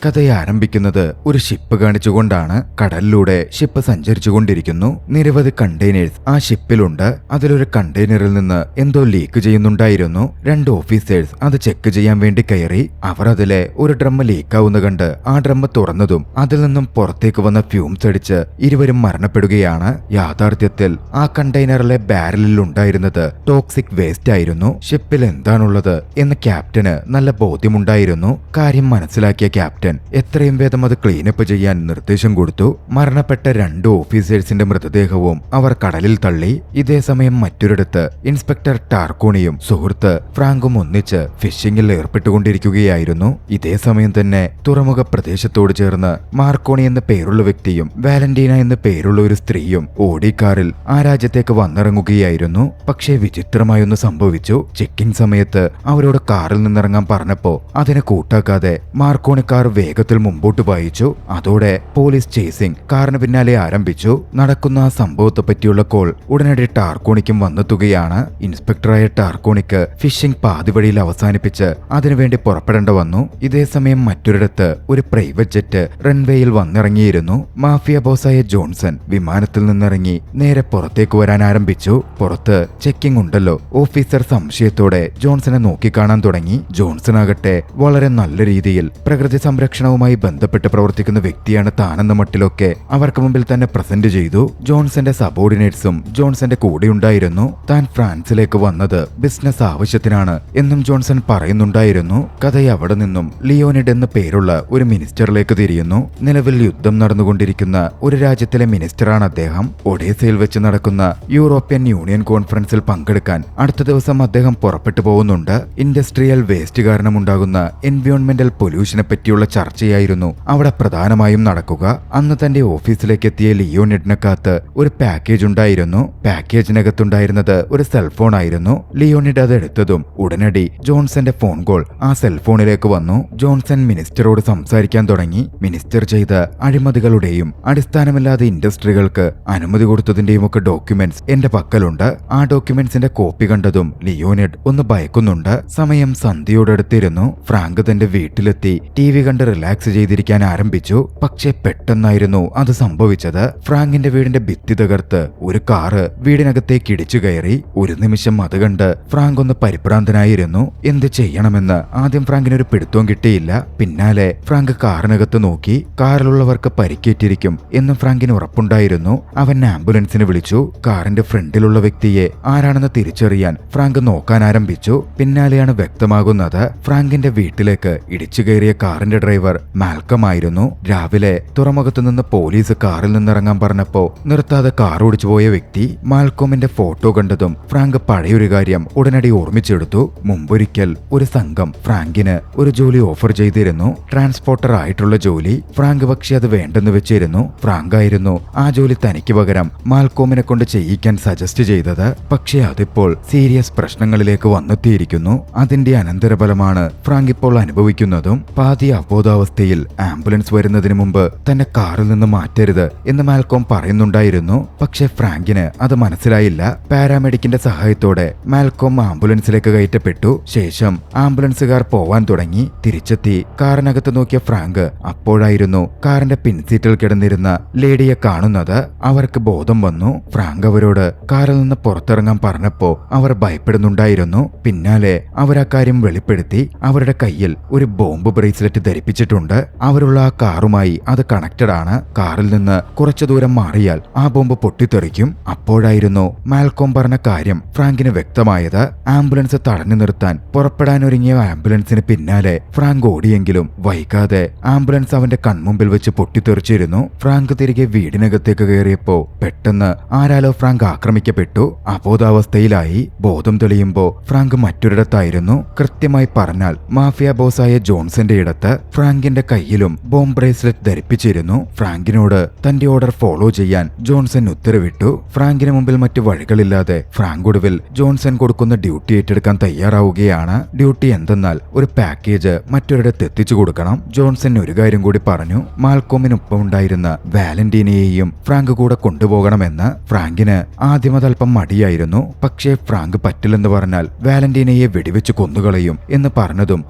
കഥയെ ആരംഭിക്കുന്നത് ഒരു ഷിപ്പ് കാണിച്ചുകൊണ്ടാണ്. കടലിലൂടെ ഷിപ്പ് സഞ്ചരിച്ചുകൊണ്ടിരിക്കുന്നു. നിരവധി കണ്ടെയ്നേഴ്സ് ആ ഷിപ്പിലുണ്ട്. അതിലൊരു കണ്ടെയ്നറിൽ നിന്ന് എന്തോ ലീക്ക് ചെയ്യുന്നുണ്ടായിരുന്നു. 2 ഓഫീസേഴ്സ് അത് ചെക്ക് ചെയ്യാൻ വേണ്ടി കയറി. അവർ അതിലെ ഒരു ഡ്രം ലീക്കാവുന്ന കണ്ട് ആ ഡ്രം തുറന്നതും അതിൽ നിന്നും പുറത്തേക്ക് വന്ന ഫ്യൂംസ് അടിച്ച് ഇരുവരും മരണപ്പെടുകയാണ്. യാഥാർത്ഥ്യത്തിൽ ആ കണ്ടെയ്നറിലെ ബാരലിൽ ഉണ്ടായിരുന്നത് ടോക്സിക് വേസ്റ്റ് ആയിരുന്നു. ഷിപ്പിൽ എന്താണുള്ളത് എന്ന് ക്യാപ്റ്റന് നല്ല ബോധ്യമുണ്ടായിരുന്നു. കാര്യം മനസ്സിലാക്കിയ ക്യാപ്റ്റൻ എത്രയും വേഗം അത് ക്ലീനപ്പ് ചെയ്യാൻ നിർദ്ദേശം കൊടുത്തു. മരണപ്പെട്ട 2 ഓഫീസേഴ്സിന്റെ മൃതദേഹവും അവർ കടലിൽ തള്ളി. ഇതേ സമയം മറ്റൊരിടത്ത് ഇൻസ്പെക്ടർ ടാർക്കോണിയും സുഹൃത്ത് ഫ്രാങ്കും ഒന്നിച്ച് ഫിഷിംഗിൽ ഏർപ്പെട്ടുകൊണ്ടിരിക്കുകയായിരുന്നു. ഇതേ സമയം തന്നെ തുറമുഖ പ്രദേശത്തോട് ചേർന്ന് മാർക്കോണി എന്ന പേരുള്ള വ്യക്തിയും വാലന്റീന എന്ന പേരുള്ള ഒരു സ്ത്രീയും ഓടിക്കാറിൽ ആ രാജ്യത്തേക്ക് വന്നിറങ്ങുകയായിരുന്നു. പക്ഷേ വിചിത്രമായൊന്ന് സംഭവിച്ചു. ചെക്കിംഗ് സമയത്ത് അവരോട് കാറിൽ നിന്നിറങ്ങാൻ പറഞ്ഞപ്പോ അതിനെ കൂട്ടാക്കാതെ മാർക്കോണി കാർ വേഗത്തിൽ മുമ്പോട്ട് വായിച്ചു. അതോടെ പോലീസ് ചേസിംഗ് കാറിന് പിന്നാലെ ആരംഭിച്ചു. നടക്കുന്ന ആ സംഭവത്തെ പറ്റിയുള്ള കോൾ ഉടനടി ടാർക്കോണിക്കും വന്നെത്തുകയാണ്. ഇൻസ്പെക്ടറായ ടാർക്കോണിക്ക് ഫിഷിംഗ് പാതിവഴിയിൽ അവസാനിപ്പിച്ച് അതിനുവേണ്ടി പുറപ്പെടേണ്ട വന്നു. ഇതേസമയം മറ്റൊരിടത്ത് ഒരു പ്രൈവറ്റ് ജെറ്റ് റൺവേയിൽ വന്നിറങ്ങിയിരുന്നു. മാഫിയ ബോസായ ജോൺസൺ വിമാനത്തിൽ നിന്നിറങ്ങി നേരെ പുറത്തേക്ക് വരാൻ ആരംഭിച്ചു. പുറത്ത് ചെക്കിംഗ് ഉണ്ടല്ലോ. ഓഫീസർ സംശയത്തോടെ ജോൺസനെ നോക്കിക്കാണാൻ തുടങ്ങി. ജോൺസൺ ആകട്ടെ വളരെ നല്ല രീതിയിൽ പ്രകൃതി സംരക്ഷണവുമായി ബന്ധപ്പെട്ട് പ്രവർത്തിക്കുന്ന വ്യക്തിയാണ് താനെന്ന മട്ടിലൊക്കെ അവർക്ക് മുമ്പിൽ തന്നെ പ്രസന്റ് ചെയ്തു. ജോൺസന്റെ സബോർഡിനേറ്റ്സും ജോൺസന്റെ കൂടെയുണ്ടായിരുന്നു. താൻ ഫ്രാൻസിലേക്ക് വന്നത് ബിസിനസ് ആവശ്യത്തിനാണ് എന്നും ജോൺസൺ പറയുന്നുണ്ടായിരുന്നു. കഥയെ അവിടെ നിന്നും ലിയോണിഡ് എന്ന പേരുള്ള ഒരു മിനിസ്റ്ററിലേക്ക് തിരിയുന്നു. നിലവിൽ യുദ്ധം നടന്നുകൊണ്ടിരിക്കുന്ന ഒരു രാജ്യത്തിലെ മിനിസ്റ്ററാണ് അദ്ദേഹം. ഒഡേസയിൽ വെച്ച് നടക്കുന്ന യൂറോപ്യൻ യൂണിയൻ കോൺഫറൻസിൽ പങ്കെടുക്കാൻ അടുത്ത ദിവസം അദ്ദേഹം പുറപ്പെട്ടു പോകുന്നുണ്ട്. ഇൻഡസ്ട്രിയൽ വേസ്റ്റ് കാരണമുണ്ടാകുന്ന എൻവയോൺമെന്റൽ പൊല്യൂഷനെ പറ്റിയുള്ള ചർച്ചയായിരുന്നു അവിടെ പ്രധാനമായും നടക്കുക. അന്ന് തന്റെ ഓഫീസിലേക്ക് എത്തിയ ലിയോണിഡിനെ കാത്ത് ഒരു പാക്കേജ് ഉണ്ടായിരുന്നു. പാക്കേജിനകത്തുണ്ടായിരുന്നത് ഒരു സെൽഫോൺ ആയിരുന്നു. ലിയോണിഡ് അത് എടുത്തതും ഉടനടി ജോൺസന്റെ ഫോൺ കോൾ ആ സെൽഫോണിലേക്ക് വന്നു. ജോൺസൺ മിനിസ്റ്ററോട് സംസാരിക്കാൻ തുടങ്ങി. മിനിസ്റ്റർ ചെയ്ത അഴിമതികളുടെയും അടിസ്ഥാനമില്ലാതെ ഇൻഡസ്ട്രികൾക്ക് അനുമതി കൊടുത്തതിന്റെയും ഒക്കെ ഡോക്യുമെന്റ്സ് എന്റെ പക്കലുണ്ട്. ആ ഡോക്യുമെന്റ്സിന്റെ കോപ്പി കണ്ടതും ലിയോണിഡ് ഒന്ന് ഭയക്കുന്നുണ്ട്. സമയം സന്ധ്യയോടടുത്തിരുന്നു. ഫ്രാങ്ക് തന്റെ വീട്ടിലെത്തി TV കണ്ട് റിലാക്സ് ചെയ്തിരിക്കാൻ ആരംഭിച്ചു. പക്ഷേ പെട്ടെന്നായിരുന്നു അത് സംഭവിച്ചത്. ഫ്രാങ്കിന്റെ വീടിന്റെ ഭിത്തി തകർത്ത് ഒരു കാറ് വീടിനകത്തേക്ക് ഇടിച്ചു കയറി. ഒരു നിമിഷം അത് കണ്ട് ഫ്രാങ്ക് ഒന്ന് പരിഭ്രാന്തനായിരുന്നു. എന്ത് ചെയ്യണമെന്ന് ആദ്യം ഫ്രാങ്കിനൊരു പിടുത്തവും കിട്ടിയില്ല. പിന്നാലെ ഫ്രാങ്ക് കാറിനകത്ത് നോക്കി. കാറിലുള്ളവർക്ക് പരിക്കേറ്റിരിക്കും എന്ന് ഫ്രാങ്കിന് ഉറപ്പുണ്ടായിരുന്നു. അവൻ ആംബുലൻസിന് വിളിച്ചു. കാറിന്റെ ഫ്രണ്ടിലുള്ള വ്യക്തിയെ ആരാണെന്ന് തിരിച്ചറിയാൻ ഫ്രാങ്ക് നോക്കാൻ ആരംഭിച്ചു. പിന്നാലെയാണ് വ്യക്തമാകുന്നത് ഫ്രാങ്കിന്റെ വീട്ടിലേക്ക് ഇടിച്ചു കയറിയ കാറിന്റെ ഡ്രൈവർ മാൽക്കം ആയിരുന്നു. രാവിലെ തുറമുഖത്തു നിന്ന് പോലീസ് കാറിൽ നിന്നിറങ്ങാൻ പറഞ്ഞപ്പോ നിർത്താതെ കാർ ഓടിച്ചു പോയ വ്യക്തി. മാൽക്കോമിന്റെ ഫോട്ടോ കണ്ടതും ഫ്രാങ്ക് പഴയൊരു കാര്യം ഉടനടി ഓർമ്മിച്ചെടുത്തു. മുമ്പൊരിക്കൽ ഒരു സംഘം ഫ്രാങ്കിന് ഒരു ജോലി ഓഫർ ചെയ്തിരുന്നു. ട്രാൻസ്പോർട്ടർ ആയിട്ടുള്ള ജോലി. ഫ്രാങ്ക് പക്ഷെ അത് വേണ്ടെന്ന് വെച്ചിരുന്നു. ഫ്രാങ്ക് ആയിരുന്നു ആ ജോലി തനിക്ക് പകരം മാൽക്കോമിനെ കൊണ്ട് ചെയ്യിക്കാൻ സജസ്റ്റ് ചെയ്തത്. പക്ഷേ അതിപ്പോൾ സീരിയസ് പ്രശ്നങ്ങളിലേക്ക് വന്നെത്തിയിരിക്കുന്നു. അതിന്റെ അനന്തരഫലമാണ് ഫ്രാങ്ക് ഇപ്പോൾ അനുഭവിക്കുന്നതും. പാതി അബോധാവസ്ഥയിൽ ആംബുലൻസ് വരുന്നതിന് മുമ്പ് തന്നെ കാറിൽ നിന്ന് മാറ്റരുത് എന്ന് മാൽക്കോം പറയുന്നുണ്ടായിരുന്നു. പക്ഷെ ഫ്രാങ്കിന് അത് മനസ്സിലായില്ല. പാരാമെഡിക്കിന്റെ സഹായത്തോടെ മാൽക്കോം ആംബുലൻസിലേക്ക് കയറ്റപ്പെട്ടു. ശേഷം ആംബുലൻസുകാർ പോവാൻ തുടങ്ങി. തിരിച്ചെത്തി കാറിനകത്ത് നോക്കിയ ഫ്രാങ്ക് അപ്പോഴായിരുന്നു കാറിന്റെ പിൻസീറ്റിൽ കിടന്നിരുന്ന ലേഡിയെ കാണുന്നത്. അവർക്ക് ബോധം വന്നു. ഫ്രാങ്ക് അവരോട് കാറിൽ നിന്ന് പുറത്തിറങ്ങാൻ പറഞ്ഞപ്പോ അവർ ഭയപ്പെടുന്നുണ്ടായിരുന്നു. പിന്നാലെ അവർ ആ കാര്യം വെളിപ്പെടുത്തി. അവരുടെ കയ്യിൽ ഒരു ബോംബ് ബ്രേസ്ലെറ്റ് ധരിപ്പിച്ചിട്ടുണ്ട്. അവരുള്ള ആ കാറുമായി അത് കണക്റ്റഡ് ആണ്. കാറിൽ നിന്ന് കുറച്ചു ദൂരം മാറിയാൽ ആ ബോംബ് പൊട്ടിത്തെറിക്കും. അപ്പോഴായിരുന്നു മാൽക്കോം പറഞ്ഞ കാര്യം ഫ്രാങ്കിന് വ്യക്തമായത്. ആംബുലൻസ് തടഞ്ഞു നിർത്താൻ പുറപ്പെടാനൊരുങ്ങിയ ആംബുലൻസിന് പിന്നാലെ ഫ്രാങ്ക് ഓടിയെങ്കിലും വൈകാതെ ആംബുലൻസ് അവന്റെ കൺമുമ്പിൽ വെച്ച് പൊട്ടിത്തെറിച്ചിരുന്നു. ഫ്രാങ്ക് തിരികെ വീടിനകത്തേക്ക് കയറിയപ്പോ പെട്ടെന്ന് ആരാലോ ഫ്രാങ്ക് ആക്രമിക്കപ്പെട്ടു. അബോധാവസ്ഥയിലായി. ബോധം തെളിയുമ്പോ ഫ്രാങ്ക് മറ്റൊരിടത്തായിരുന്നു. കൃത്യമായി പറഞ്ഞാൽ മാഫിയ ബോസായ ജോൺസന്റെ ഇടത്ത്. ഫ്രാങ്കിന്റെ കയ്യിലും ബോംബ് ബ്രേസ്ലെറ്റ് ധരിപ്പിച്ചിരുന്നു. ഫ്രാങ്കിനോട് തന്റെ ഓർഡർ ഫോളോ ചെയ്യാൻ ജോൺസൺ ഉത്തരവിട്ടു. ഫ്രാങ്കിന് മുമ്പിൽ മറ്റു വഴികളില്ലാതെ ഫ്രാങ്ക് ഒടുവിൽ ജോൺസൺ കൊടുക്കുന്ന ഡ്യൂട്ടി ഏറ്റെടുക്കാൻ തയ്യാറാവുകയാണ്. ഡ്യൂട്ടി എന്തെന്നാൽ ഒരു പാക്കേജ് മറ്റൊരിടത്ത് എത്തിച്ചു കൊടുക്കണം. ജോൺസൺ ഒരു കാര്യം കൂടി പറഞ്ഞു. മാൽക്കോമിനൊപ്പം ഉണ്ടായിരുന്ന വാലന്റീനയെയും ഫ്രാങ്ക് കൂടെ കൊണ്ടുപോകണമെന്ന്. ഫ്രാങ്കിന് ആദ്യം അതല്പം മടിയായിരുന്നു. പക്ഷേ ഫ്രാങ്ക് പറ്റില്ലെന്ന് പറഞ്ഞാൽ വാലന്റീനയെ വെടിവെച്ച് കൊന്നുകളയും എന്ന് പറഞ്ഞതും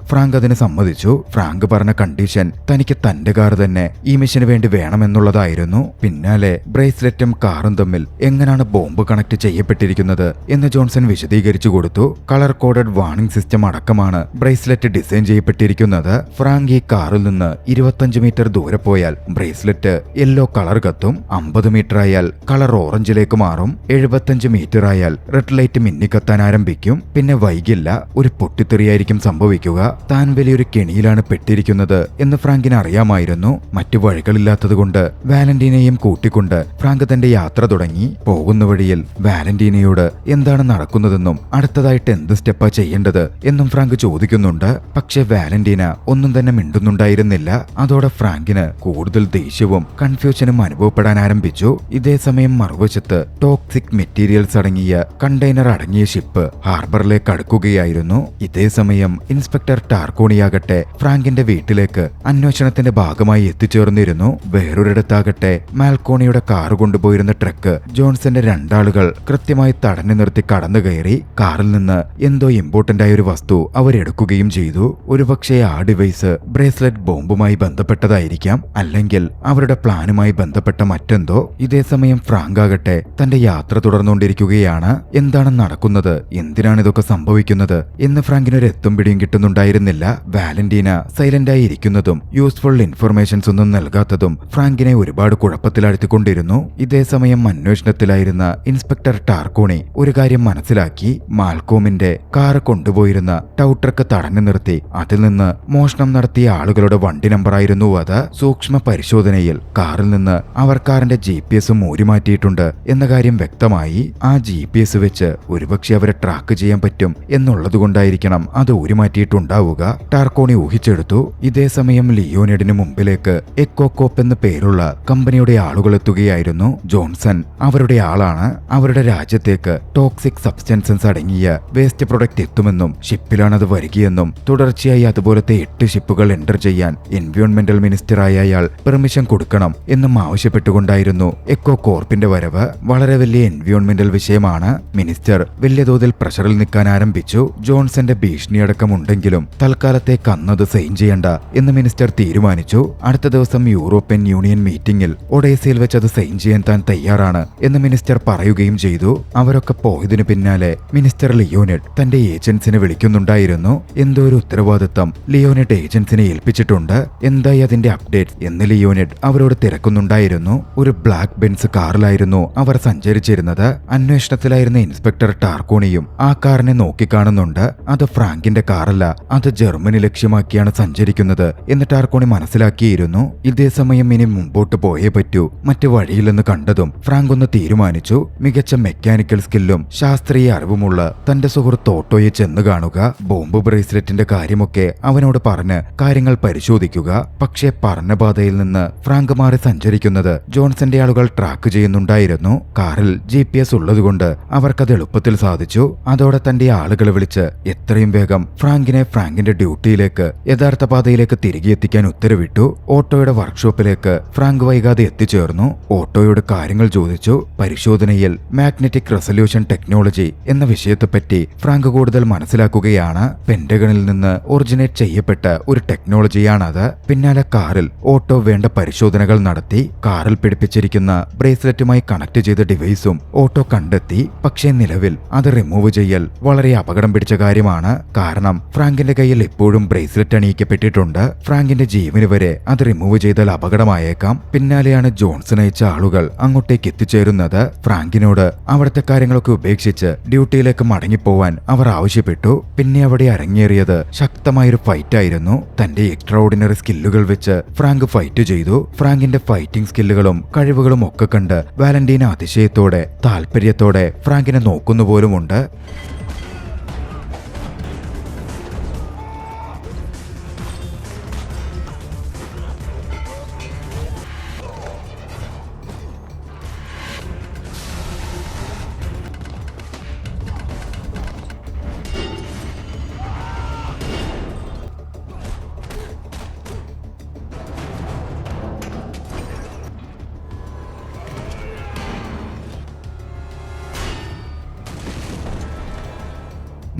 ഫ്രാങ്ക് അതിന് സമ്മതിച്ചു. ഫ്രാങ്ക് പറഞ്ഞ കണ്ടീഷൻ തനിക്ക് തന്റെ കാർ തന്നെ ഈ മിഷന് വേണ്ടി വേണമെന്നുള്ളതായിരുന്നു. പിന്നാലെ ബ്രേസ്ലെറ്റും കാറും തമ്മിൽ എങ്ങനെയാണ് ബോംബ് കണക്ട് ചെയ്യപ്പെട്ടിരിക്കുന്നത് എന്ന് ജോൺസൺ വിശദീകരിച്ചു കൊടുത്തു. കളർ കോഡഡ് വാർണിംഗ് സിസ്റ്റം അടക്കമാണ് ബ്രേസ്ലെറ്റ് ഡിസൈൻ ചെയ്യപ്പെട്ടിരിക്കുന്നത്. ഫ്രാങ്ക് ഈ കാറിൽ നിന്ന് 25 മീറ്റർ ദൂരെ പോയാൽ ബ്രേസ്ലെറ്റ് യെല്ലോ കളർ കത്തും, 50 മീറ്റർ ആയാൽ കളർ ഓറഞ്ചിലേക്ക് മാറും, 75 മീറ്റർ ആയാൽ റെഡ് ലൈറ്റ് മിന്നിക്കത്താൻ ആരംഭിക്കും. പിന്നെ വൈകില്ല, ഒരു പൊട്ടിത്തെറിയായിരിക്കും സംഭവിക്കുക. താൻ വലിയൊരു കെണിയിലാണ് പെട്ടിരിക്കുന്നത് എന്ന് ഫ്രാങ്കിന് അറിയാമായിരുന്നു. മറ്റു വഴികളില്ലാത്തതുകൊണ്ട് വാലന്റീനയും കൂട്ടിക്കൊണ്ട് ഫ്രാങ്ക് തന്റെ യാത്ര തുടങ്ങി. പോകുന്ന വഴിയിൽ വാലന്റീനയോട് എന്താണ് നടക്കുന്നതെന്നും അടുത്തതായിട്ട് എന്ത് സ്റ്റെപ്പാ ചെയ്യേണ്ടത് എന്നും ഫ്രാങ്ക് ചോദിക്കുന്നുണ്ട്. പക്ഷെ വാലന്റീന ഒന്നും തന്നെ മിണ്ടുന്നുണ്ടായിരുന്നില്ല. അതോടെ ഫ്രാങ്കിന് കൂടുതൽ ദേഷ്യവും കൺഫ്യൂഷനും അനുഭവപ്പെടാൻ ആരംഭിച്ചു. ഇതേ സമയം മറുവശത്ത് ടോക്സിക് മെറ്റീരിയൽസ് അടങ്ങിയ കണ്ടെയ്നർ അടങ്ങിയ ഷിപ്പ് ഹാർബറിലേക്ക് അടുക്കുകയായിരുന്നു. ഇതേ സമയം ഇൻസ്പെക്ടർ ടാർക്കോണിയാകട്ടെ ഫ്രാങ്കിന്റെ വീട്ടിലേക്ക് അന്വേഷണത്തിന്റെ ഭാഗമായി എത്തിച്ചേർന്നിരുന്നു. വേറൊരിടത്താകട്ടെ മാൽക്കോണിയുടെ കാർ കൊണ്ടുപോയിരുന്ന ട്രക്ക് ജോൺസന്റെ രണ്ടാളുകൾ കൃത്യമായി തടഞ്ഞു നിർത്തി കടന്നു കയറി. കാറിൽ നിന്ന് എന്തോ ഇമ്പോർട്ടന്റ് ആയ ഒരു വസ്തു അവരെടുക്കുകയും ചെയ്തു. ഒരുപക്ഷെ ആ ഡിവൈസ് ബ്രേസ്ലെറ്റ് ബോംബുമായി ബന്ധപ്പെട്ടതായിരിക്കാം, അല്ലെങ്കിൽ അവരുടെ പ്ലാനുമായി ബന്ധപ്പെട്ട മറ്റെന്തോ. ഇതേ സമയം ഫ്രാങ്ക് ആകട്ടെ തന്റെ യാത്ര തുടർന്നുകൊണ്ടിരിക്കുകയാണ്. എന്താണ് നടക്കുന്നത്, എന്തിനാണ് ഇതൊക്കെ സംഭവിക്കുന്നത് എന്ന് ഫ്രാങ്കിനൊരു എത്തും പിടിയും കിട്ടുന്നുണ്ടായിരുന്നില്ല. വാലന്റീന സൈലന്റായി ഇരിക്കുന്നതും യൂസ്ഫുൾ ഇൻഫർമേഷൻസ് ഒന്നും നൽകാത്തതും ഫ്രാങ്കിനെ ഒരുപാട് കുഴപ്പത്തിലാഴ്ത്തിക്കൊണ്ടിരുന്നു. ഇതേ സമയം അന്വേഷണത്തിലായിരുന്ന ഇൻസ്പെക്ടർ ടാർക്കോണി ഒരു കാര്യം മനസ്സിലാക്കി. മാൽക്കോമിന്റെ കാർ കൊണ്ടുപോയിരുന്ന ടൗ ട്രക്ക് തടഞ്ഞു നിർത്തി അതിൽ നിന്ന് മോഷണം നടത്തിയ ആളുകളുടെ വണ്ടി നമ്പറായിരുന്നു അത്. സൂക്ഷ്മ പരിശോധനയിൽ കാറിൽ നിന്ന് അവർ കാറിന്റെ GPS ഊരിമാറ്റിയിട്ടുണ്ട് എന്ന കാര്യം വ്യക്തമായി. ആ GPS വെച്ച് ഒരുപക്ഷെ അവരെ ട്രാക്ക് ചെയ്യാൻ പറ്റും എന്നുള്ളതുകൊണ്ടായിരിക്കണം അത് ഊരിമാറ്റിയിട്ടുണ്ടാവുക, ടാർക്കോണി ഊഹിച്ചെടുത്തു. ഇതേ സമയം ലിയോണിഡിന് മുമ്പിലേക്ക് എക്കോകോപ്പ് എന്ന പേരുള്ള കമ്പനിയുടെ ആളുകൾ എത്തുകയായിരുന്നു. ജോൺസൺ അവരുടെ ആളാണ്. അവരുടെ രാജ്യത്തേക്ക് ടോക്സിക് സബ്സ്റ്റൻസസ് അടങ്ങിയ വേസ്റ്റ് പ്രൊഡക്റ്റ് എത്തുമെന്നും ഷിപ്പിലാണത് വരികയെന്നും തുടർച്ചയായി അതുപോലത്തെ 8 ഷിപ്പുകൾ എൻ്റർ ചെയ്യാൻ എൻവയോൺമെന്റൽ മിനിസ്റ്ററായ അയാൾ പെർമിഷൻ കൊടുക്കണം എന്നും ആവശ്യപ്പെട്ടുകൊണ്ടായിരുന്നു എക്കോ കോർപ്പിന്റെ വരവ്. വളരെ വലിയ എൻവയോൺമെന്റൽ വിഷയമാണ്. മിനിസ്റ്റർ വലിയ തോതിൽ പ്രഷറിൽ നിൽക്കാൻ ആരംഭിച്ചു. ജോൺസന്റെ ഭീഷണിയടക്കമുണ്ടെങ്കിലും തൽക്കാലത്തേക്ക് അന്നത് സൈൻ ചെയ്യണ്ട എന്ന് മിനിസ്റ്റർ തീരുമാനിച്ചു. അടുത്ത ദിവസം യൂറോപ്യൻ യൂണിയൻ മീറ്റിംഗിൽ ഒഡേസയിൽ വെച്ച് അത് സൈൻ ചെയ്യാൻ താൻ തയ്യാറാണ് എന്ന് മിനിസ്റ്റർ പറയുകയും ചെയ്തു. അവരൊക്കെ പോയതിനു പിന്നാലെ മിനിസ്റ്റർ ലിയോണിഡ് തന്റെ ഏജൻസിനെ വിളിക്കുന്നുണ്ടായിരുന്നു. എന്തോ ഒരു ഉത്തരവാദിത്തം ലിയോണിഡ് ഏജൻസിനെ ഏൽപ്പിച്ചിട്ടുണ്ട്, എന്തായി അതിന്റെ അപ്ഡേറ്റ്സ് എന്ന് ലിയോണിഡ് അവരോട് തിരക്കുന്നുണ്ടായിരുന്നു. ഒരു ബ്ലാക്ക് ബെൻസ് കാറിലായിരുന്നു അവർ സഞ്ചരിച്ചിരുന്നത്. അന്വേഷണത്തിലായിരുന്ന ഇൻസ്പെക്ടർ ടാർക്കോണിയും ആ കാറിനെ നോക്കിക്കാണുന്നുണ്ട്. അത് ഫ്രാങ്കിന്റെ കാറല്ല, അത് ജർമ്മനി ലക്ഷ്യമാക്കിയാണ് സഞ്ചരിക്കുന്നത് എന്ന് ടാർക്കോണി മനസ്സിലാക്കിയിരുന്നു. ഇതേ സമയം ഇനി മുമ്പോട്ട് പോയേ പറ്റൂ, മറ്റു വഴിയില്ലെന്ന് കണ്ടതും ഫ്രാങ്ക് ഒന്ന് തീരുമാനിച്ചു. മികച്ച മെക്കാനിക്കൽ സ്കില്ലും ശാസ്ത്രീയ അറിവുമുള്ള തന്റെ സുഹൃത്ത് ഓട്ടോയെ ചെന്ന് കാണുക, ബോംബ് ബ്രേസ്ലെറ്റിന്റെ കാര്യമൊക്കെ അവനോട് പറഞ്ഞ് കാര്യങ്ങൾ പരിശോധിക്കുക. പക്ഷേ പറഞ്ഞ പാതയിൽ നിന്ന് ഫ്രാങ്ക് മാറി സഞ്ചരിക്കുന്നത് ജോൺസന്റെ ആളുകൾ ട്രാക്ക് ചെയ്യുന്നുണ്ടായിരുന്നു. കാറിൽ GPS ഉള്ളതുകൊണ്ട് അവർക്കത് എളുപ്പത്തിൽ സാധിച്ചു. അതോടെ തന്റെ ആളുകളെ വിളിച്ച് എത്രയും വേഗം ഫ്രാങ്കിന്റെ ഡ്യൂട്ടിയിലേക്ക് യഥാർത്ഥ പാതയിലേക്ക് തിരികെ എത്തിക്കാൻ ഉത്തരവിട്ടു. ഓട്ടോയുടെ വർക്ക്ഷോപ്പിലേക്ക് ഫ്രാങ്ക് വൈകാതെ എത്തിച്ചേർന്നു. ഓട്ടോയോട് കാര്യങ്ങൾ ചോദിച്ചു. പരിശോധനയിൽ മാഗ്നറ്റിക് റെസല്യൂഷൻ ടെക്നോളജി എന്ന വിഷയത്തെപ്പറ്റി ഫ്രാങ്ക് കൂടുതൽ മനസ്സിലാക്കുകയാണ്. പെന്റഗണിൽ നിന്ന് ഒറിജിനേറ്റ് ചെയ്യപ്പെട്ട ഒരു ടെക്നോളജിയാണത്. പിന്നാലെ കാറിൽ ഓട്ടോ വേണ്ട പരിശോധനകൾ നടത്തി. കാറിൽ പിടിപ്പിച്ചിരിക്കുന്ന ബ്രേസ്ലെറ്റുമായി കണക്ട് ചെയ്ത ഡിവൈസും ഓട്ടോ കണ്ടെത്തി. പക്ഷേ നിലവിൽ അത് റിമൂവ് ചെയ്യൽ വളരെ അപകടം പിടിച്ച കാര്യമാണ്. കാരണം ഫ്രാങ്കിന്റെ കയ്യിൽ എപ്പോഴും ബ്രേസ്ലെറ്റ് അണിയിക്കപ്പെട്ടിട്ടുണ്ട്. ഫ്രാങ്കിന്റെ ജീവന് വരെ അത് റിമൂവ് ചെയ്താൽ അപകടമായേക്കാം. പിന്നാലെയാണ് ജോൺസൺ അയച്ച ആളുകൾ അങ്ങോട്ടേക്ക് എത്തിച്ചേരുന്നത്. ഫ്രാങ്കിനോട് അവിടുത്തെ കാര്യങ്ങളൊക്കെ ഉപേക്ഷിച്ച് ഡ്യൂട്ടിയിലേക്ക് മടങ്ങിപ്പോവാൻ അവർ ആവശ്യപ്പെട്ടു. പിന്നെ അവിടെ അരങ്ങേറിയത് ശക്തമായൊരു ഫൈറ്റായിരുന്നു. തന്റെ എക്സ്ട്രാ ഓർഡിനറി സ്കില്ലുകൾ വെച്ച് ഫ്രാങ്ക് ഫൈറ്റ് ചെയ്തു. ഫ്രാങ്കിന്റെ ഫൈറ്റിംഗ് സ്കില്ലുകളും കഴിവുകളും ഒക്കെ കണ്ട് വാലന്റീന അതിശയത്തോടെ താല്പര്യത്തോടെ ഫ്രാങ്കിനെ നോക്കുന്നുപോലുമുണ്ട്.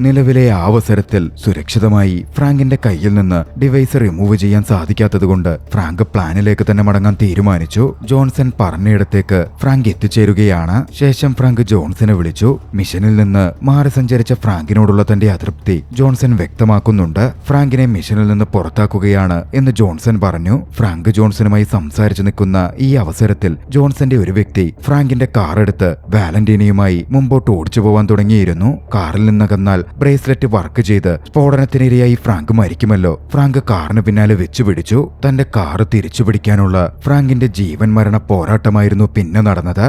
നിലവിലെ ആ അവസരത്തിൽ സുരക്ഷിതമായി ഫ്രാങ്കിന്റെ കയ്യിൽ നിന്ന് ഡിവൈസ് റിമൂവ് ചെയ്യാൻ സാധിക്കാത്തതുകൊണ്ട് ഫ്രാങ്ക് പ്ലാനിലേക്ക് തന്നെ മടങ്ങാൻ തീരുമാനിച്ചു. ജോൺസൺ പറഞ്ഞയിടത്തേക്ക് ഫ്രാങ്ക് എത്തിച്ചേരുകയാണ്. ശേഷം ഫ്രാങ്ക് ജോൺസനെ വിളിച്ചു. മിഷനിൽ നിന്ന് മാറി സഞ്ചരിച്ച ഫ്രാങ്കിനോടുള്ള തന്റെ അതൃപ്തി ജോൺസൺ വ്യക്തമാക്കുന്നുണ്ട്. ഫ്രാങ്കിനെ മിഷനിൽ നിന്ന് പുറത്താക്കുകയാണ് എന്ന് ജോൺസൺ പറഞ്ഞു. ഫ്രാങ്ക് ജോൺസണുമായി സംസാരിച്ചു നിൽക്കുന്ന ഈ അവസരത്തിൽ ജോൺസന്റെ ഒരു വ്യക്തി ഫ്രാങ്കിന്റെ കാർ എടുത്ത് വാലന്റീനയുമായി മുമ്പോട്ട് ഓടിച്ചു പോവാൻ തുടങ്ങിയിരുന്നു. കാറിൽ നിന്നകന്നാൽ ബ്രേസ്ലെറ്റ് വർക്ക് ചെയ്ത് സ്ഫോടനത്തിനിരയായി ഫ്രാങ്ക് മരിക്കുമല്ലോ. ഫ്രാങ്ക് കാറിന് പിന്നാലെ വെച്ചുപിടിച്ചു. തന്റെ കാറ് തിരിച്ചു പിടിക്കാനുള്ള ഫ്രാങ്കിന്റെ ജീവൻ മരണ പോരാട്ടമായിരുന്നു പിന്നെ നടന്നത്.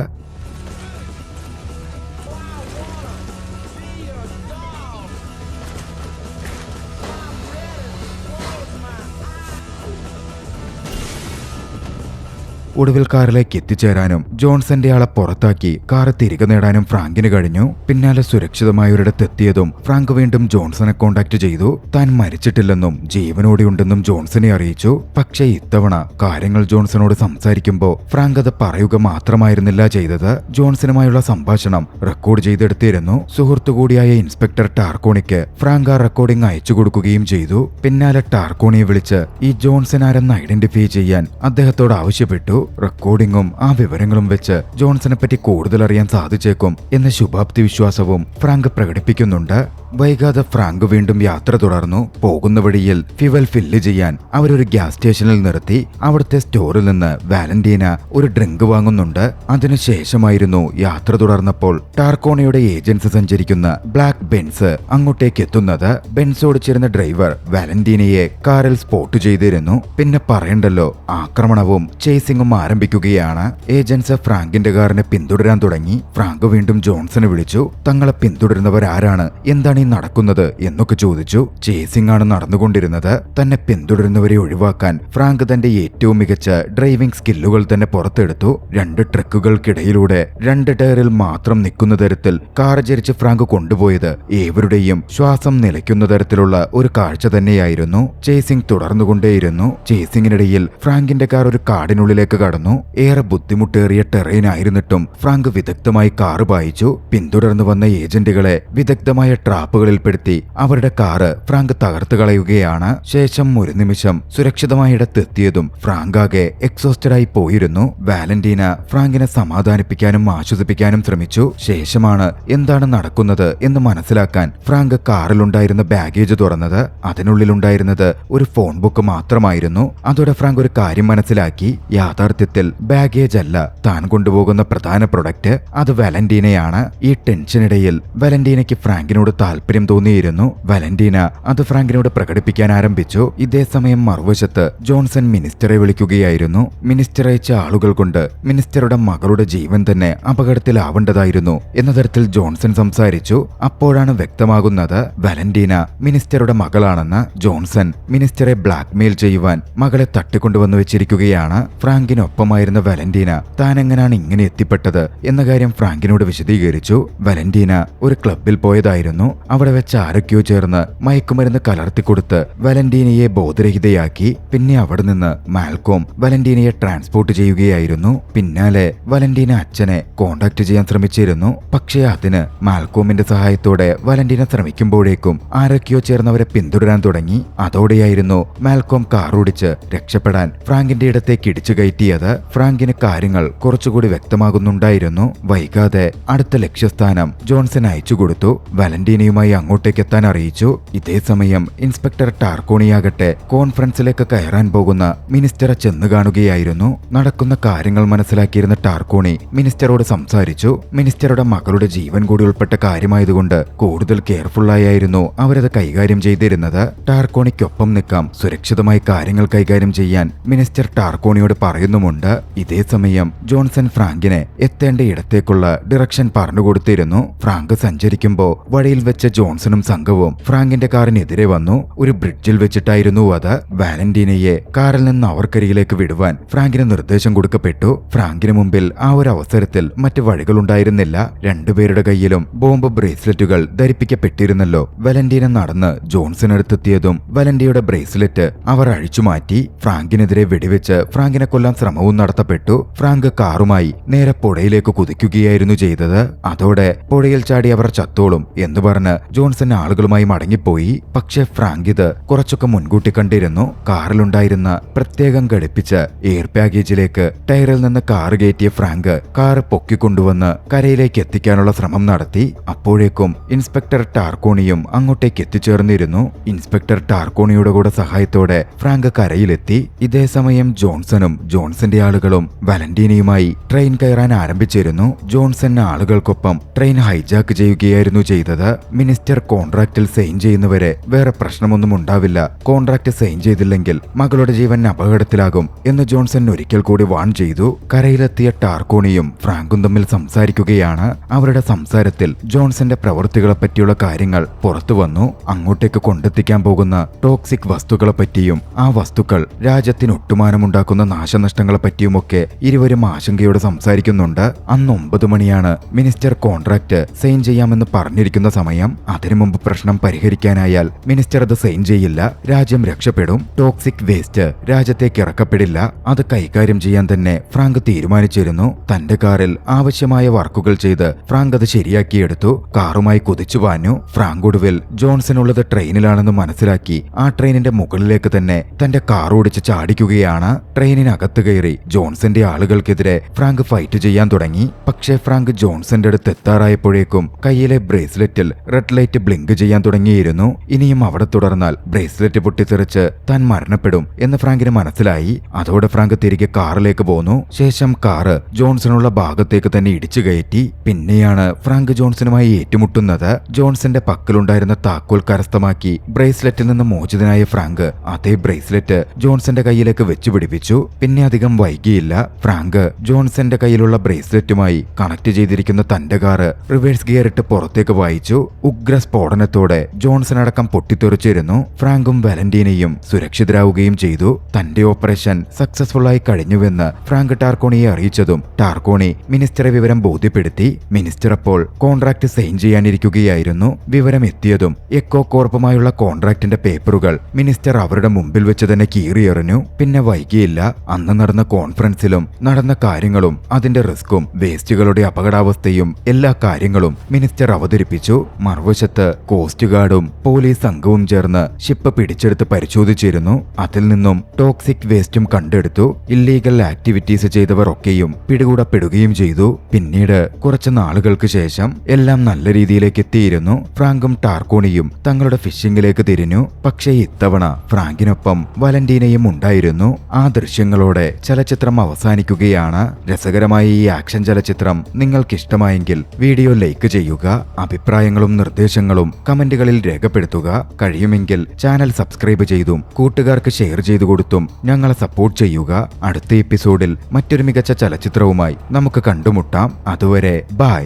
ഒടുവിൽ കാറിലേക്ക് എത്തിച്ചേരാനും ജോൺസന്റെ ആളെ പുറത്താക്കി കാറ് തിരികെ നേടാനും ഫ്രാങ്കിന് കഴിഞ്ഞു. പിന്നാലെ സുരക്ഷിതമായ ഒരിടത്തെത്തിയതും ഫ്രാങ്ക് വീണ്ടും ജോൺസനെ കോണ്ടാക്ട് ചെയ്തു. താൻ മരിച്ചിട്ടില്ലെന്നും ജീവനോടെയുണ്ടെന്നും ജോൺസനെ അറിയിച്ചു. പക്ഷേ ഇത്തവണ കാര്യങ്ങൾ ജോൺസനോട് സംസാരിക്കുമ്പോൾ ഫ്രാങ്ക് അത് പറയുക മാത്രമായിരുന്നില്ല ചെയ്തത്. ജോൺസനുമായുള്ള സംഭാഷണം റെക്കോർഡ് ചെയ്തെടുത്തിരുന്നു. സുഹൃത്തുകൂടിയായ ഇൻസ്പെക്ടർ ടാർക്കോണിക്ക് ഫ്രാങ്ക് ആ റെക്കോർഡിംഗ് അയച്ചു കൊടുക്കുകയും ചെയ്തു. പിന്നാലെ ടാർക്കോണിയെ വിളിച്ച് ഈ ജോൺസൺ ആരെന്ന് ഐഡന്റിഫൈ ചെയ്യാൻ അദ്ദേഹത്തോട് ആവശ്യപ്പെട്ടു. റെക്കോർഡിംഗും ആ വിവരങ്ങളും വെച്ച് ജോൺസനെ പറ്റി കൂടുതൽ അറിയാൻ സാധിച്ചേക്കും എന്ന ശുഭാപ്തി വിശ്വാസവും ഫ്രാങ്ക് പ്രകടിപ്പിക്കുന്നുണ്ട്. വൈകാതെ ഫ്രാങ്ക് വീണ്ടും യാത്ര തുടർന്നു. പോകുന്ന വഴിയിൽ ഫ്യുവൽ ഫില്ല് ചെയ്യാൻ അവരൊരു ഗ്യാസ് സ്റ്റേഷനിൽ നിർത്തി. അവിടുത്തെ സ്റ്റോറിൽ നിന്ന് വാലന്റീന ഒരു ഡ്രിങ്ക് വാങ്ങുന്നുണ്ട്. അതിനുശേഷമായിരുന്നു യാത്ര തുടർന്നപ്പോൾ ടാർക്കോണയുടെ ഏജൻസി സഞ്ചരിക്കുന്ന ബ്ലാക്ക് ബെൻസ് അങ്ങോട്ടേക്ക് എത്തുന്നത്. ബെൻസ് ഓടിച്ചിരുന്ന ഡ്രൈവർ വാലന്റീനയെ കാറിൽ സ്പോട്ട് ചെയ്തിരുന്നു. പിന്നെ പറയണ്ടല്ലോ, ആക്രമണവും ചേസിംഗും ആരംഭിക്കുകയാണ്. ഏജൻസ് ഫ്രാങ്കിന്റെ കാറിനെ പിന്തുടരാൻ തുടങ്ങി. ഫ്രാങ്ക് വീണ്ടും ജോൺസനെ വിളിച്ചു. തങ്ങളെ പിന്തുടരുന്നവരാരാണ്, എന്താണ് ഈ നടക്കുന്നത് എന്നൊക്കെ ചോദിച്ചു. ചേസിംഗ് ആണ് നടന്നുകൊണ്ടിരുന്നത്. തന്നെ പിന്തുടരുന്നവരെ ഒഴിവാക്കാൻ ഫ്രാങ്ക് തന്റെ ഏറ്റവും മികച്ച ഡ്രൈവിംഗ് സ്കില്ലുകൾ തന്നെ പുറത്തെടുത്തു. 2 ട്രക്കുകൾക്കിടയിലൂടെ 2 ടയറിൽ മാത്രം നിൽക്കുന്ന തരത്തിൽ കാർ ചരിച്ച് ഫ്രാങ്ക് കൊണ്ടുപോയത് ഏവരുടെയും ശ്വാസം നിലയ്ക്കുന്ന തരത്തിലുള്ള ഒരു കാഴ്ച തന്നെയായിരുന്നു. ചേസിംഗ് തുടർന്നുകൊണ്ടേയിരുന്നു. ചേസിംഗിനിടയിൽ ഫ്രാങ്കിന്റെ കാർ ഒരു കാടിനുള്ളിലേക്ക് കടന്നു. ഏറെ ബുദ്ധിമുട്ടേറിയ ടെറൈൻ ആയിരുന്നിട്ടും ഫ്രാങ്ക് വിദഗ്ധമായി കാറ് പായിച്ചു. പിന്തുടർന്നു വന്ന ഏജന്റുകളെ വിദഗ്ധമായ ട്രാപ്പുകളിൽപ്പെടുത്തി അവരുടെ കാറ് ഫ്രാങ്ക് തകർത്തു കളയുകയാണ്. ശേഷം ഒരു നിമിഷം സുരക്ഷിതമായ ഇടത്തെത്തിയതും ഫ്രാങ്ക് ആകെ എക്സോസ്റ്റഡായി പോയിരുന്നു. വാലന്റീന ഫ്രാങ്കിനെ സമാധാനിപ്പിക്കാനും ആശ്വസിപ്പിക്കാനും ശ്രമിച്ചു. ശേഷമാണ് എന്താണ് നടക്കുന്നത് എന്ന് മനസ്സിലാക്കാൻ ഫ്രാങ്ക് കാറിലുണ്ടായിരുന്ന ബാഗേജ് തുറന്നത്. അതിനുള്ളിലുണ്ടായിരുന്നത് ഒരു ഫോൺ ബുക്ക് മാത്രമായിരുന്നു. അതോടെ ഫ്രാങ്ക് ഒരു കാര്യം മനസ്സിലാക്കി. യാഥാർത്ഥ്യത്തിൽ ബാഗേജ് അല്ല താൻ കൊണ്ടുപോകുന്ന പ്രധാന പ്രൊഡക്റ്റ്, അത് വാലന്റീനയാണ്. ഈ ടെൻഷനിടയിൽ വാലന്റീനയ്ക്ക് ഫ്രാങ്കിനോട് താല്പര്യം തോന്നിയിരുന്നു. വാലന്റീന അത് ഫ്രാങ്കിനോട് പ്രകടിപ്പിക്കാൻ ആരംഭിച്ചു. ഇതേ സമയം മറുവശത്ത് ജോൺസൺ മിനിസ്റ്ററെ വിളിക്കുകയായിരുന്നു. മിനിസ്റ്റർ അയച്ച ആളുകൾ കൊണ്ട് മിനിസ്റ്ററുടെ മകളുടെ ജീവൻ തന്നെ അപകടത്തിലാവേണ്ടതായിരുന്നു എന്ന തരത്തിൽ ജോൺസൺ സംസാരിച്ചു. അപ്പോഴാണ് വ്യക്തമാകുന്നത് വാലന്റീന മിനിസ്റ്ററുടെ മകളാണെന്ന്. ജോൺസൺ മിനിസ്റ്ററെ ബ്ലാക്ക്മെയിൽ ചെയ്യുവാൻ മകളെ തട്ടിക്കൊണ്ടുവന്നു വെച്ചിരിക്കുകയാണ്. ഫ്രാങ്കിനൊപ്പമായിരുന്ന വാലന്റീന താൻ എങ്ങനെയാണ് ഇങ്ങനെ എത്തിപ്പെട്ടത് എന്ന കാര്യം ഫ്രാങ്കിനോട് വിശദീകരിച്ചു. വാലന്റീന ഒരു ക്ലബിൽ പോയതായിരുന്നു. അവിടെ വെച്ച് ആരൊക്കെയോ ചേർന്ന് മയക്കുമരുന്ന് കലർത്തിക്കൊടുത്ത് വാലന്റീനയെ ബോധരഹിതയാക്കി. പിന്നെ അവിടെ നിന്ന് മാൽക്കോം വാലന്റീനയെ ട്രാൻസ്പോർട്ട് ചെയ്യുകയായിരുന്നു. പിന്നാലെ വാലന്റീന അച്ഛനെ കോണ്ടാക്ട് ചെയ്യാൻ ശ്രമിച്ചിരുന്നു. പക്ഷേ അതിന് മാൽക്കോമിന്റെ സഹായത്തോടെ വാലന്റീന ശ്രമിക്കുമ്പോഴേക്കും ആരൊക്കെയോ ചേർന്നവരെ പിന്തുടരാൻ തുടങ്ങി. അതോടെയായിരുന്നു മാൽക്കോം കാർ ഓടിച്ച് രക്ഷപ്പെടാൻ ഫ്രാങ്കിന്റെ ഇടത്തേക്ക് ഇടിച്ചു കയറ്റിയത്. ഫ്രാങ്കിന് കാര്യങ്ങൾ കുറച്ചുകൂടി വ്യക്തമാകുന്നുണ്ടായിരുന്നു. വൈകാതെ അടുത്ത ലക്ഷ്യസ്ഥാനം ജോൺസൺ അയച്ചുകൊടുത്തു. വാലന്റീനയുമായി അങ്ങോട്ടേക്ക് എത്താൻ അറിയിച്ചു. ഇതേസമയം ഇൻസ്പെക്ടർ ടാർക്കോണിയാകട്ടെ കോൺഫറൻസിലേക്ക് കയറാൻ പോകുന്ന മിനിസ്റ്ററെ ചെന്ന് കാണുകയായിരുന്നു. നടക്കുന്ന കാര്യങ്ങൾ മനസ്സിലാക്കിയിരുന്ന ടാർക്കോണി മിനിസ്റ്ററോട് സംസാരിച്ചു. മിനിസ്റ്ററുടെ മകളുടെ ജീവൻ കൂടി ഉൾപ്പെട്ട കാര്യമായതുകൊണ്ട് കൂടുതൽ കെയർഫുള്ളായിരുന്നു അവരത് കൈകാര്യം ചെയ്തിരുന്നത്. ടാർക്കോണിക്കൊപ്പം നിൽക്കാം, സുരക്ഷിതമായി കാര്യങ്ങൾ കൈകാര്യം ചെയ്യാൻ മിനിസ്റ്റർ ടാർക്കോണിയോട് പറയുന്നുമുണ്ട്. ഇതേസമയം ജോൺസൺ ഫ്രാങ്കിനെ എത്തേണ്ട ഇടത്തേക്കുള്ള ഡിറക്ഷൻ പറഞ്ഞുകൊടുത്തിരുന്നു. ഫ്രാങ്ക് സഞ്ചരിക്കുമ്പോൾ വഴിയിൽ വെച്ച ജോൺസണും സംഘവും ഫ്രാങ്കിന്റെ കാറിനെതിരെ വന്നു. ഒരു ബ്രിഡ്ജിൽ വെച്ചിട്ടായിരുന്നു അത്. വാലന്റീനയെ കാറിൽ നിന്ന് അവർക്കരികിലേക്ക് വിടുവാൻ ഫ്രാങ്കിന് നിർദ്ദേശം കൊടുക്കപ്പെട്ടു. ഫ്രാങ്കിന് മുമ്പിൽ ആ ഒരു അവസരത്തിൽ മറ്റു വഴികളുണ്ടായിരുന്നില്ല. രണ്ടുപേരുടെ കയ്യിലും ബോംബ് ബ്രേസ്ലെറ്റുകൾ ധരിപ്പിക്കപ്പെട്ടിരുന്നല്ലോ. വാലന്റീന നടന്ന് ജോൺസൺ അടുത്തെത്തിയതും വാലന്റിയുടെ ബ്രേസ്ലെറ്റ് അവർ അഴിച്ചുമാറ്റി. ഫ്രാങ്കിനെതിരെ വെടിവെച്ച് ഫ്രാങ്കിനെ കൊല്ലാൻ ശ്രമവും നടത്തപ്പെട്ടു. ഫ്രാങ്ക് കാറുമായി നേരെ പുഴയിലേക്ക് കുതിക്കുകയായിരുന്നു ചെയ്തത്. അതോടെ പുഴയിൽ ചാടി അവർ ചത്തോളും എന്ന് പറഞ്ഞ് ജോൺസൺ ആളുകളുമായി മടങ്ങിപ്പോയി. പക്ഷേ ഫ്രാങ്ക് ഇത് കുറച്ചൊക്കെ മുൻകൂട്ടി കണ്ടിരുന്നു. കാറിലുണ്ടായിരുന്ന പ്രത്യേകം ഘടിപ്പിച്ച എയർ പാക്കേജിലേക്ക് ടയറിൽ നിന്ന് കാറ് കയറ്റിയ ഫ്രാങ്ക് കാറ് പൊക്കിക്കൊണ്ടുവന്ന് കരയിലേക്ക് എത്തിക്കാനുള്ള ശ്രമം നടത്തി. അപ്പോഴേക്കും ഇൻസ്പെക്ടർ ടാർക്കോണിയും അങ്ങോട്ടേക്ക് എത്തിച്ചേർന്നിരുന്നു. ഇൻസ്പെക്ടർ ടാർക്കോണിയുടെ കൂടെ സഹായത്തോടെ ഫ്രാങ്ക് കരയിലെത്തി. ഇതേ സമയം ജോൺസണും ജോൺസന്റെ ആളുകളും വാലന്റീനയുമായി ട്രെയിൻ കയറാൻ ആരംഭിച്ചിരുന്നു. ജോൺസൺ ആളുകൾക്കൊപ്പം ട്രെയിൻ ഹൈജാക്ക് ചെയ്യുകയായിരുന്നു ചെയ്തത്. മിനിസ്റ്റർ കോൺട്രാക്റ്റിൽ സൈൻ ചെയ്യുന്നവരെ വേറെ പ്രശ്നമൊന്നും ഉണ്ടാവില്ല, കോൺട്രാക്ട് സൈൻ ചെയ്തില്ലെങ്കിൽ മകളുടെ ജീവൻ അപകടത്തിലാകും എന്ന് ജോൺസൺ ഒരിക്കൽ കൂടി വാൺ ചെയ്തു. കരയിലെത്തിയ ടാർക്കോണിയും ഫ്രാങ്കും തമ്മിൽ സംസാരിക്കുകയാണ്. അവരുടെ സംസാരത്തിൽ ജോൺസന്റെ പ്രവൃത്തികളെ പറ്റിയുള്ള കാര്യങ്ങൾ പുറത്തു വന്നു. അങ്ങോട്ടേക്ക് കൊണ്ടെത്തിക്കാൻ പോകുന്ന ടോക്സിക് വസ്തുക്കളെ പറ്റിയും ആ വസ്തുക്കൾ രാജ്യത്തിന് ഒട്ടുമാനമുണ്ടാക്കുന്ന നാശനഷ്ടങ്ങളെ പറ്റിയുമൊക്കെ ഇരുവരും ആശങ്കയോടെ സംസാരിക്കുന്നുണ്ട്. അന്ന് 9 മണിയാണ് മിനിസ്റ്റർ കോൺട്രാക്ട് സൈൻ ചെയ്യാമെന്ന് പറഞ്ഞിരിക്കുന്ന സമയം. അതിനു മുമ്പ് പ്രശ്നം പരിഹരിക്കാനായാൽ മിനിസ്റ്റർ അത് സൈൻ ചെയ്യില്ല, രാജ്യം രക്ഷപ്പെടും. ടോക്സിക് വേസ്റ്റ് രാജ്യത്തേക്ക് ഇറക്കപ്പെടില്ല. അത് കൈകാര്യം ചെയ്യാൻ തന്നെ ഫ്രാങ്ക് തീരുമാനിച്ചിരുന്നു. തന്റെ കാറിൽ ആവശ്യമായ വർക്കുകൾ ചെയ്ത് ഫ്രാങ്ക് അത് ശരിയാക്കിയെടുത്തു. കാറുമായി കുതിച്ചു പാഞ്ഞു. ഫ്രാങ്ക് ഒടുവിൽ ജോൺസൺ ഉള്ളത് ട്രെയിനിലാണെന്ന് മനസ്സിലാക്കി ആ ട്രെയിനിന്റെ മുകളിലേക്ക് തന്നെ തന്റെ കാർ ഓടിച്ച് ചാടിക്കുകയാണ്. ട്രെയിനിനകത്ത് കയറി ജോൺസന്റെ ആളുകൾക്കെതിരെ ഫ്രാങ്ക് ഫൈറ്റ് ചെയ്യാൻ തുടങ്ങി. പക്ഷേ ഫ്രാങ്ക് ജോൺസന്റെ അടുത്ത് എത്താറായപ്പോഴേക്കും കയ്യിലെ ബ്രേസ്ലെറ്റിൽ റെഡ് ലൈറ്റ് ബ്ലിങ്ക് ചെയ്യാൻ തുടങ്ങിയിരുന്നു. ഇനിയും അവിടെ തുടർന്നാൽ ബ്രേസ്ലെറ്റ് പൊട്ടിത്തെറിച്ച് താൻ മരണപ്പെടും എന്ന് ഫ്രാങ്കിന് മനസ്സിലായി. അതോടെ ഫ്രാങ്ക് തിരികെ കാറിലേക്ക് പോന്നു. ശേഷം കാറ് ജോൺസണുള്ള ഭാഗത്തേക്ക് തന്നെ ഇടിച്ചു കയറ്റി. പിന്നെയാണ് ഫ്രാങ്ക് ജോൺസണുമായി ഏറ്റുമുട്ടുന്നത്. ജോൺസന്റെ പക്കലുണ്ടായിരുന്ന താക്കോൽ കരസ്ഥമാക്കി ബ്രേസ്ലെറ്റിൽ നിന്ന് മോചിതനായ ഫ്രാങ്ക് അതേ ബ്രേസ്ലെറ്റ് ജോൺസന്റെ കയ്യിലേക്ക് വെച്ചു പിടിപ്പിച്ചു. പിന്നെ അധികം വൈകിയില്ല. ഫ്രാങ്ക് ജോൺസന്റെ കയ്യിലുള്ള ബ്രേസ്ലെറ്റുമായി കണക്ട് ചെയ്തിരിക്കുന്ന തന്റെ കാറ് റിവേഴ്സ് ഗിയർ ഇട്ട് പുറത്തേക്ക് വായിച്ചു. ഉഗ്ര സ്ഫോടനത്തോടെ ജോൺസൺ അടക്കം പൊട്ടിത്തെറിച്ചിരുന്നു. ഫ്രാങ്കും വാലന്റീനയും സുരക്ഷിതരാവുകയും ചെയ്തു. തന്റെ ഓപ്പറേഷൻ സക്സസ്ഫുൾ ആയി കഴിഞ്ഞുവെന്ന് ഫ്രാങ്ക് ടാർക്കോണിയെ അറിയിച്ചതും ടാർക്കോണി മിനിസ്റ്ററെ വിവരം ബോധ്യപ്പെടുത്തി. മിനിസ്റ്റർ അപ്പോൾ കോൺട്രാക്ട് സൈൻ ചെയ്യാനിരിക്കുകയായിരുന്നു. വിവരം എത്തിയതും എക്കോ കോർപ്പുമായുള്ള കോൺട്രാക്ടിന്റെ പേപ്പറുകൾ മിനിസ്റ്റർ അവരുടെ മുമ്പിൽ വെച്ച് തന്നെ കീറിയെറിഞ്ഞു. പിന്നെ വൈകിയില്ല. അന്ന് നടന്ന കോൺഫറൻസിലും നടന്ന കാര്യങ്ങളും അതിന്റെ റിസ്കും വേസ്റ്റുകളുടെ അപകടാവസ്ഥയും എല്ലാ കാര്യങ്ങളും മിനിസ്റ്റർ അവതരിപ്പിച്ചു. മറുവശത്ത് കോസ്റ്റ് ഗാർഡും പോലീസ് സംഘവും ചേർന്ന് ഷിപ്പ് പിടിച്ചെടുത്ത് പരിശോധിച്ചിരുന്നു. അതിൽ നിന്നും ടോക്സിക് വേസ്റ്റും കണ്ടെടുത്തു. ഇല്ലീഗൽ ആക്ടിവിറ്റീസ് ചെയ്തവർ ഒക്കെയും പിടികൂടപ്പെടുകയും ചെയ്തു. പിന്നീട് കുറച്ച് നാളുകൾക്ക് ശേഷം എല്ലാം നല്ല രീതിയിലേക്ക് എത്തിയിരുന്നു. ഫ്രാങ്കും ടാർക്കോണിയും തങ്ങളുടെ ഫിഷിംഗിലേക്ക് തിരിഞ്ഞു. പക്ഷേ ഇത്തവണ ഫ്രാങ്കിനൊപ്പം വാലന്റീനയും ഉണ്ടായിരുന്നു. ആ ദൃശ്യങ്ങളോടെ ചലച്ചിത്രം അവസാനിക്കുകയാണ്. രസകരമായ ഈ ആക്ഷൻ ചലച്ചിത്രം നിങ്ങൾക്കിഷ്ടമായെങ്കിൽ വീഡിയോ ലൈക്ക് ചെയ്യുക. അഭിപ്രായങ്ങളും നിർദ്ദേശങ്ങളും കമന്റുകളിൽ രേഖപ്പെടുത്തുക. കഴിയുമെങ്കിൽ ചാനൽ സബ്സ്ക്രൈബ് ചെയ്തും കൂട്ടുകാർക്ക് ഷെയർ ചെയ്തു കൊടുത്തും ഞങ്ങളെ സപ്പോർട്ട് ചെയ്യുക. അടുത്ത എപ്പിസോഡിൽ മറ്റൊരു മികച്ച ചലച്ചിത്രവുമായി നമുക്ക് കണ്ടുമുട്ടാം. അതുവരെ ബൈ.